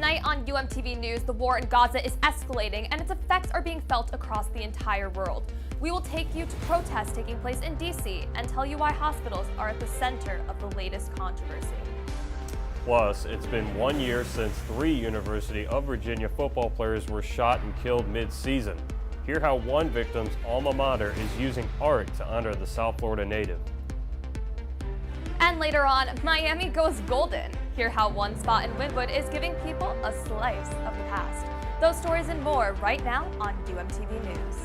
Tonight on UMTV News, the war in Gaza is escalating and its effects are being felt across the entire world. We will take you to protests taking place in D.C. and tell you why hospitals are at the center of the latest controversy. Plus, it's been 1 year since 3 University of Virginia football players were shot and killed mid-season. Hear how one victim's alma mater is using art to honor the South Florida native. And later on, Miami goes golden. Hear how one spot in Wynwood is giving people a slice of the past. Those stories and more right now on UMTV News.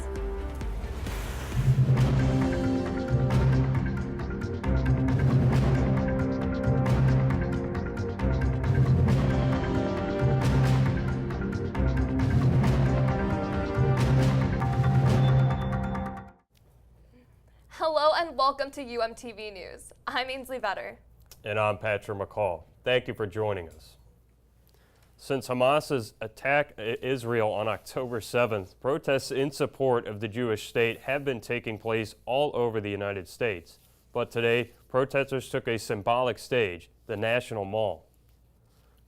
Hello and welcome to UMTV News. I'm Ainsley Vetter. And I'm Patrick McCall. Thank you for joining us. Since Hamas's attack Israel on October 7th, protests in support of the Jewish state have been taking place all over the United States. But today, protesters took a symbolic stage, the National Mall.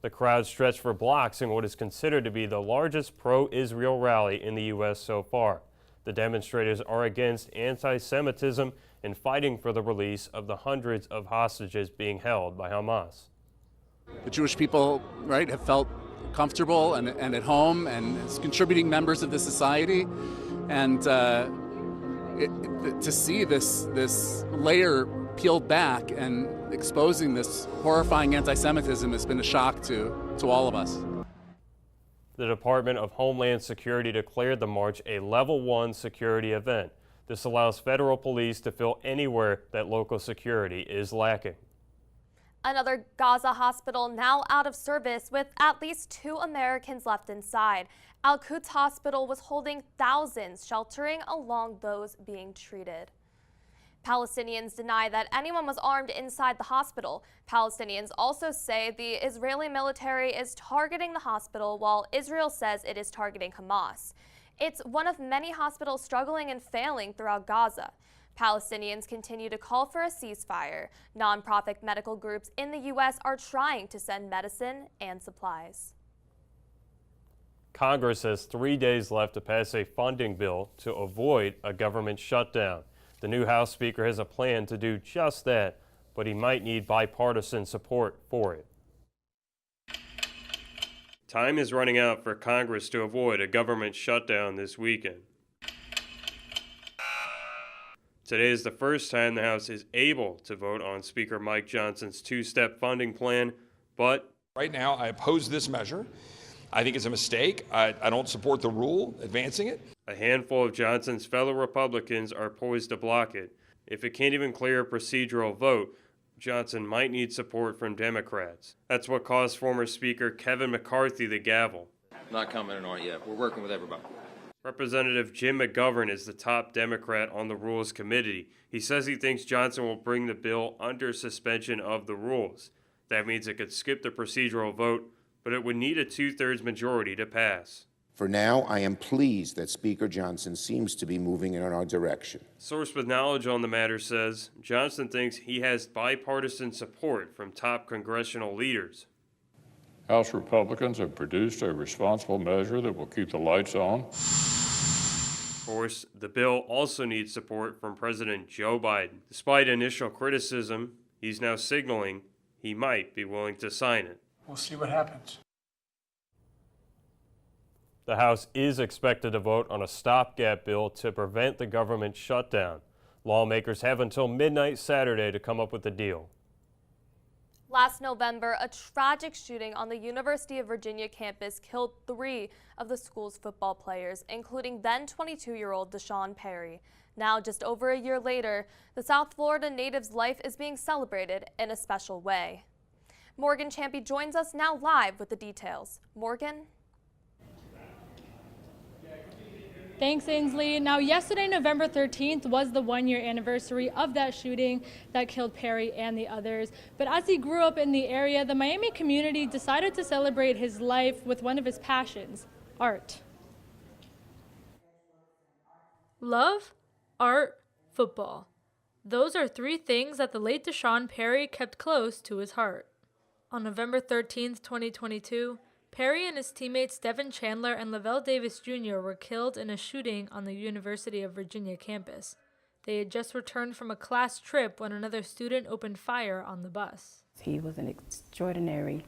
The crowd stretched for blocks in what is considered to be the largest pro-Israel rally in the U.S. so far. The demonstrators are against anti-Semitism and fighting for the release of the hundreds of hostages being held by Hamas. The Jewish people, right, have felt comfortable and at home and as contributing members of the society. And to see this layer peeled back and exposing this horrifying anti-Semitism has been a shock to all of us. The Department of Homeland Security declared the march a Level 1 security event. This allows federal police to fill anywhere that local security is lacking. Another Gaza hospital now out of service with at least 2 Americans left inside. Al-Quds Hospital was holding thousands, sheltering along those being treated. Palestinians deny that anyone was armed inside the hospital. Palestinians also say the Israeli military is targeting the hospital while Israel says it is targeting Hamas. It's one of many hospitals struggling and failing throughout Gaza. Palestinians continue to call for a ceasefire. Nonprofit medical groups in the U.S. are trying to send medicine and supplies. Congress has 3 days left to pass a funding bill to avoid a government shutdown. The new House Speaker has a plan to do just that, but he might need bipartisan support for it. Time is running out for Congress to avoid a government shutdown this weekend. Today is the first time the House is able to vote on Speaker Mike Johnson's 2-step funding plan, but right now I oppose this measure. I think it's a mistake. I don't support the rule advancing it. A handful of Johnson's fellow Republicans are poised to block it. If it can't even clear a procedural vote, Johnson might need support from Democrats. That's what caused former Speaker Kevin McCarthy the gavel. Not commenting on it yet. We're working with everybody. Representative Jim McGovern is the top Democrat on the Rules Committee. He says he thinks Johnson will bring the bill under suspension of the rules. That means it could skip the procedural vote, but it would need a 2/3 majority to pass. For now, I am pleased that Speaker Johnson seems to be moving in our direction. A source with knowledge on the matter says Johnson thinks he has bipartisan support from top congressional leaders. House Republicans have produced a responsible measure that will keep the lights on. Of course, the bill also needs support from President Joe Biden. Despite initial criticism, he's now signaling he might be willing to sign it. We'll see what happens. The House is expected to vote on a stopgap bill to prevent the government shutdown. Lawmakers have until midnight Saturday to come up with a deal. Last November, a tragic shooting on the University of Virginia campus killed 3 of the school's football players, including then 22-year-old Deshaun Perry. Now, just over a year later, the South Florida native's life is being celebrated in a special way. Morgan Champy joins us now live with the details. Morgan? Thanks, Ainsley. Now, yesterday, November 13th, was the 1-year anniversary of that shooting that killed Perry and the others. But as he grew up in the area, the Miami community decided to celebrate his life with one of his passions, art. Love, art, football. Those are 3 things that the late Deshaun Perry kept close to his heart. On November 13th, 2022, Perry and his teammates Devin Chandler and Lavelle Davis Jr. were killed in a shooting on the University of Virginia campus. They had just returned from a class trip when another student opened fire on the bus. He was an extraordinary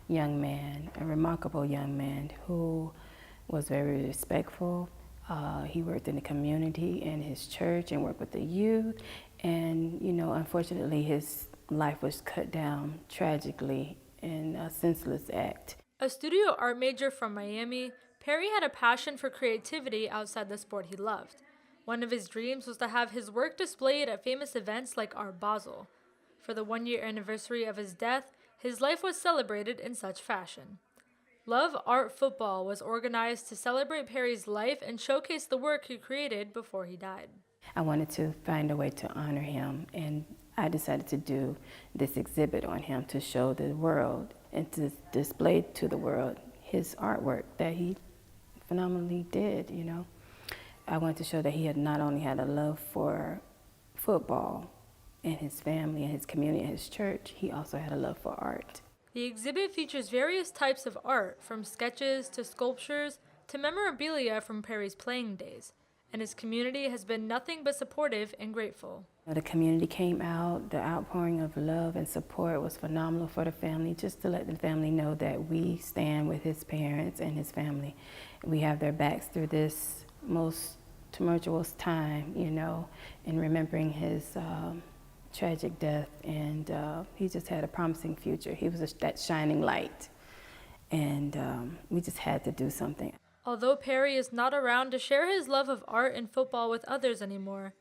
young man, a remarkable young man who was very respectful. He worked in the community and his church and worked with the youth. And, you know, unfortunately, his life was cut down tragically in a senseless act. A studio art major from Miami, Perry had a passion for creativity outside the sport he loved. One of his dreams was to have his work displayed at famous events like Art Basel. For the one-year anniversary of his death, his life was celebrated in such fashion. Love Art Football was organized to celebrate Perry's life and showcase the work he created before he died. I wanted to find a way to honor him, and I decided to do this exhibit on him to show the world and to display to the world his artwork that he phenomenally did, you know. I wanted to show that he had not only had a love for football and his family and his community and his church, he also had a love for art. The exhibit features various types of art, from sketches to sculptures to memorabilia from Perry's playing days, and his community has been nothing but supportive and grateful. The community came out, the outpouring of love and support was phenomenal for the family, just to let the family know that we stand with his parents and his family. We have their backs through this most tumultuous time, you know, in remembering his tragic death, and he just had a promising future. He was that shining light, and we just had to do something. Although Perry is not around to share his love of art and football with others anymore,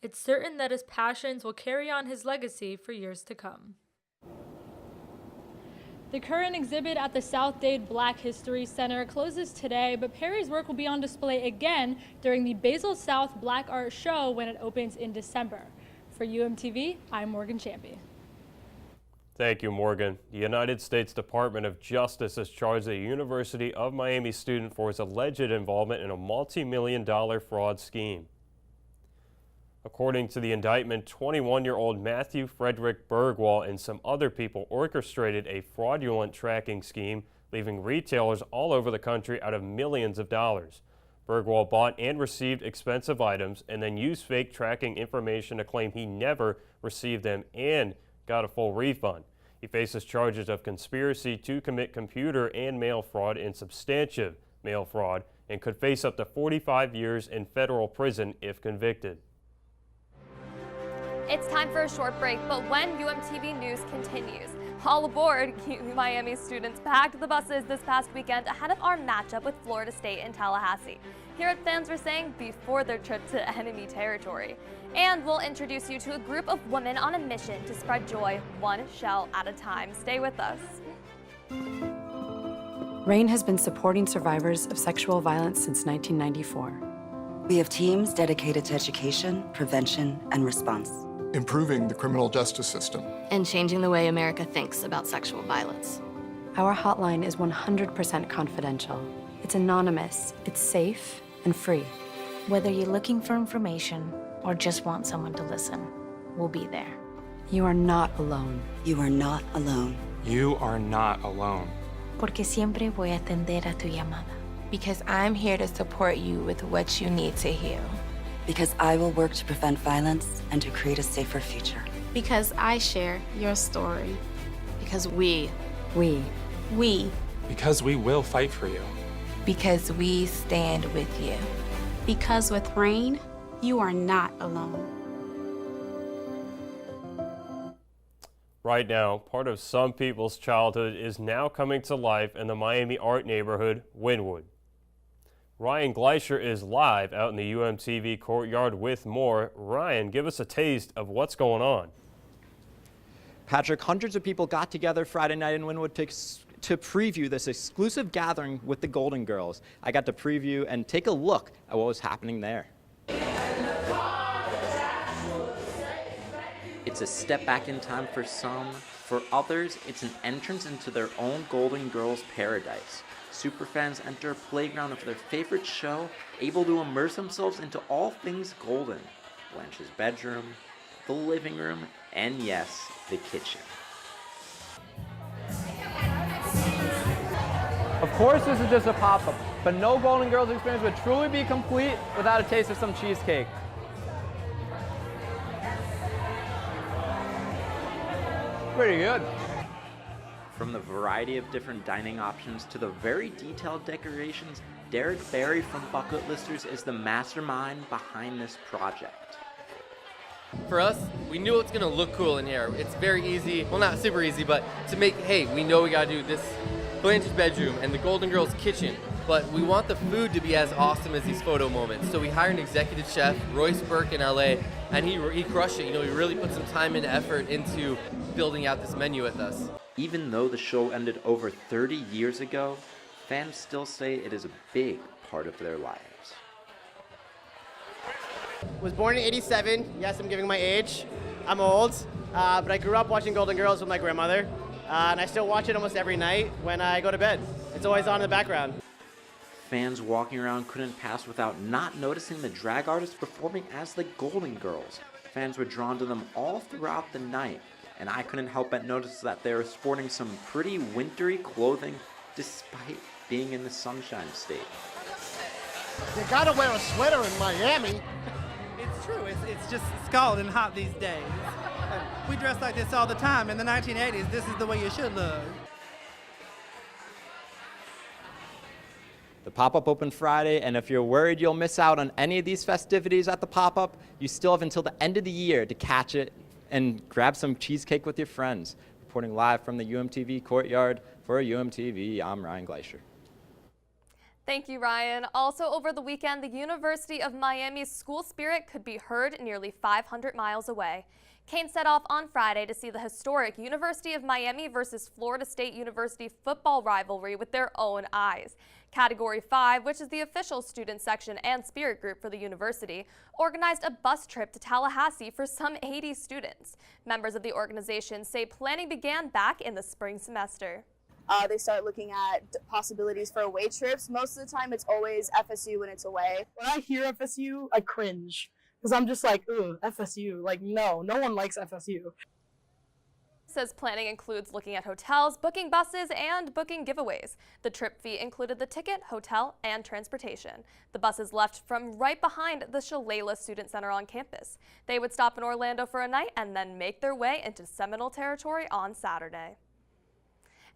it's certain that his passions will carry on his legacy for years to come. The current exhibit at the South Dade Black History Center closes today, but Perry's work will be on display again during the Basel South Black Art Show when it opens in December. For UMTV, I'm Morgan Champy. Thank you, Morgan. The United States Department of Justice has charged a University of Miami student for his alleged involvement in a multi-million-dollar fraud scheme. According to the indictment, 21-year-old Matthew Frederick Bergwall and some other people orchestrated a fraudulent tracking scheme, leaving retailers all over the country out of millions of dollars. Bergwall bought and received expensive items and then used fake tracking information to claim he never received them and got a full refund. He faces charges of conspiracy to commit computer and mail fraud and substantive mail fraud and could face up to 45 years in federal prison if convicted. It's time for a short break, but when UMTV News continues. All aboard, Miami students packed the buses this past weekend ahead of our matchup with Florida State in Tallahassee. Hear what fans were saying before their trip to enemy territory. And we'll introduce you to a group of women on a mission to spread joy one shell at a time. Stay with us. RAIN has been supporting survivors of sexual violence since 1994. We have teams dedicated to education, prevention, and response. Improving the criminal justice system. And changing the way America thinks about sexual violence. Our hotline is 100% confidential. It's anonymous, it's safe, and free. Whether you're looking for information or just want someone to listen, we'll be there. You are not alone. You are not alone. You are not alone. Porque siempre voy a atender a tu llamada. Because I'm here to support you with what you need to heal. Because I will work to prevent violence and to create a safer future. Because I share your story. Because we. Because we will fight for you. Because we stand with you. Because with RAIN, you are not alone. Right now, part of some people's childhood is now coming to life in the Miami art neighborhood, Wynwood. Ryan Gleischer is live out in the UMTV courtyard with more. Ryan, give us a taste of what's going on. Patrick, hundreds of people got together Friday night in Wynwood to preview this exclusive gathering with the Golden Girls. I got to preview and take a look at what was happening there. It's a step back in time for some. For others, it's an entrance into their own Golden Girls paradise. Superfans enter a playground of their favorite show, able to immerse themselves into all things golden. Blanche's bedroom, the living room, and yes, the kitchen. Of course, this is just a pop-up, but no Golden Girls experience would truly be complete without a taste of some cheesecake. Pretty good. From the variety of different dining options to the very detailed decorations, Derek Barry from Bucket Listers is the mastermind behind this project. For us, we knew it's gonna look cool in here. It's very easy, well not super easy, but to make, hey, we know we gotta do this Blanche's bedroom and the Golden Girls kitchen, but we want the food to be as awesome as these photo moments. So we hired an executive chef, Royce Burke in LA, and he crushed it. You know, he really put some time and effort into building out this menu with us. Even though the show ended over 30 years ago, fans still say it is a big part of their lives. Was born in '87. Yes, I'm giving my age. I'm old, but I grew up watching Golden Girls with my grandmother, and I still watch it almost every night when I go to bed. It's always on in the background. Fans walking around couldn't pass without not noticing the drag artists performing as the Golden Girls. Fans were drawn to them all throughout the night, and I couldn't help but notice that they were sporting some pretty wintry clothing despite being in the Sunshine State. You gotta wear a sweater in Miami. It's true, it's just scalding hot these days. We dress like this all the time. In the 1980s, this is the way you should look. The pop-up opened Friday, and if you're worried you'll miss out on any of these festivities at the pop-up, you still have until the end of the year to catch it and grab some cheesecake with your friends. Reporting live from the UMTV courtyard for UMTV, I'm Ryan Gleischer. Thank you, Ryan. Also over the weekend, the University of Miami's school spirit could be heard nearly 500 miles away. Canes set off on Friday to see the historic University of Miami versus Florida State University football rivalry with their own eyes. Category 5, which is the official student section and spirit group for the university, organized a bus trip to Tallahassee for some 80 students. Members of the organization say planning began back in the spring semester. They start looking at possibilities for away trips. Most of the time, it's always FSU when it's away. When I hear FSU, I cringe because I'm just like, ugh, FSU. Like, no one likes FSU. Says planning includes looking at hotels, booking buses, and booking giveaways. The trip fee included the ticket, hotel, and transportation. The buses left from right behind the Shalala Student Center on campus. They would stop in Orlando for a night and then make their way into Seminole territory on Saturday.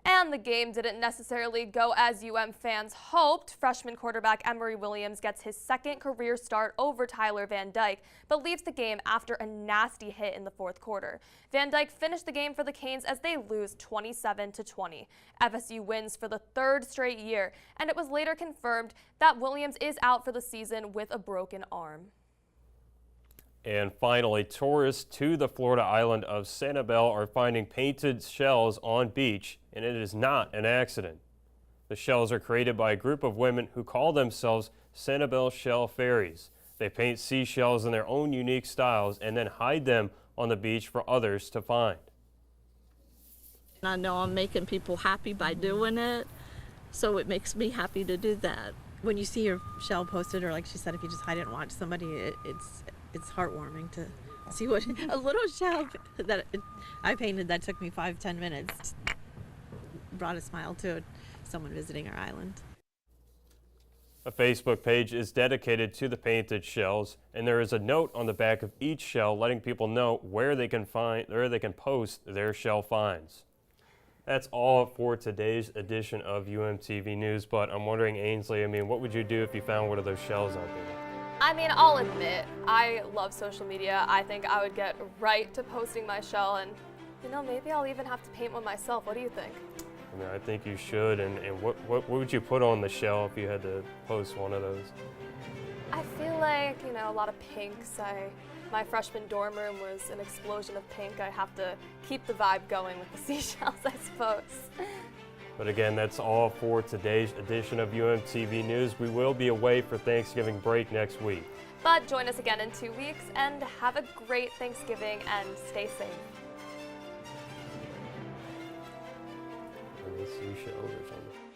And the game didn't necessarily go as UM fans hoped. Freshman quarterback Emory Williams gets his second career start over Tyler Van Dyke, but leaves the game after a nasty hit in the fourth quarter. Van Dyke finished the game for the Canes as they lose 27-20. FSU wins for the third straight year, and it was later confirmed that Williams is out for the season with a broken arm. And finally, tourists to the Florida island of Sanibel are finding painted shells on beach, and it is not an accident. The shells are created by a group of women who call themselves Sanibel Shell Fairies. They paint seashells in their own unique styles and then hide them on the beach for others to find. I know I'm making people happy by doing it, so it makes me happy to do that. When you see your shell posted, or like she said, if you just hide it and watch somebody, it's heartwarming to see what a little shell that I painted that took me 5-10 minutes brought a smile to someone visiting our island. A Facebook page is dedicated to the painted shells, and there is a note on the back of each shell letting people know where they can post their shell finds. That's all for today's edition of UMTV News, but I'm wondering, Ainsley, what would you do if you found one of those shells out there? I'll admit, I love social media. I think I would get right to posting my shell, and maybe I'll even have to paint one myself. What do you think? I think you should, and what would you put on the shell if you had to post one of those? I feel like, a lot of pinks. My freshman dorm room was an explosion of pink. I have to keep the vibe going with the seashells, I suppose. But again, that's all for today's edition of UMTV News. We will be away for Thanksgiving break next week. But join us again in 2 weeks, and have a great Thanksgiving and stay safe. And the seashells or something.